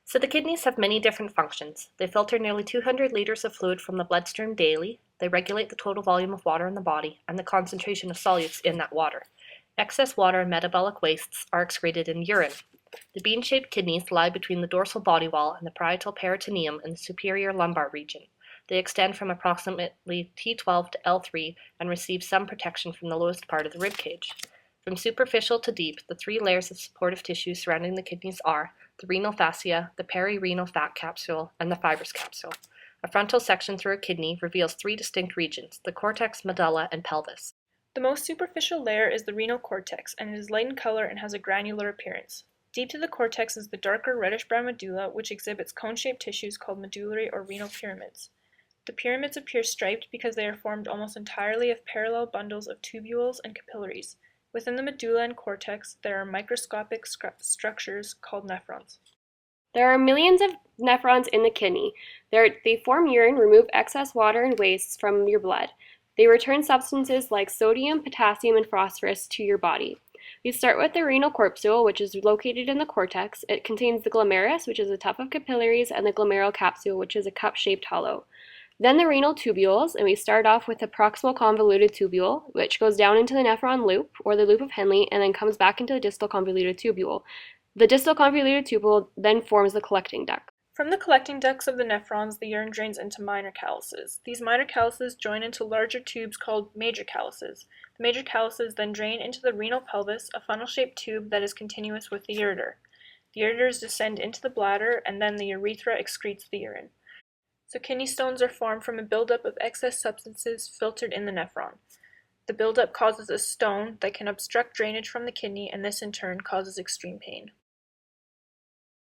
So the kidneys have many different functions. They filter nearly 200 liters of fluid from the bloodstream daily. They regulate the total volume of water in the body and the concentration of solutes in that water. Excess water and metabolic wastes are excreted in urine. The bean-shaped kidneys lie between the dorsal body wall and the parietal peritoneum in the superior lumbar region. They extend from approximately T12 to L3 and receive some protection from the lowest part of the rib cage. From superficial to deep, the three layers of supportive tissue surrounding the kidneys are the renal fascia, the perirenal fat capsule, and the fibrous capsule. A frontal section through a kidney reveals three distinct regions, the cortex, medulla, and pelvis. The most superficial layer is the renal cortex, and it is light in color and has a granular appearance. Deep to the cortex is the darker reddish-brown medulla, which exhibits cone-shaped tissues called medullary or renal pyramids. The pyramids appear striped because they are formed almost entirely of parallel bundles of tubules and capillaries. Within the medulla and cortex, there are microscopic structures called nephrons. There are millions of nephrons in the kidney. They form urine, remove excess water and wastes from your blood. They return substances like sodium, potassium, and phosphorus to your body. We start with the renal corpuscle, which is located in the cortex. It contains the glomerulus, which is a tuft of capillaries, and the glomerular capsule, which is a cup-shaped hollow. Then the renal tubules, and we start off with the proximal convoluted tubule, which goes down into the nephron loop, or the loop of Henle, and then comes back into the distal convoluted tubule. The distal convoluted tubule then forms the collecting duct. From the collecting ducts of the nephrons, the urine drains into minor calyces. These minor calyces join into larger tubes called major calyces. The major calyces then drain into the renal pelvis, a funnel-shaped tube that is continuous with the ureter. The ureters descend into the bladder, and then the urethra excretes the urine. So kidney stones are formed from a buildup of excess substances filtered in the nephron. The buildup causes a stone that can obstruct drainage from the kidney, and this in turn causes extreme pain.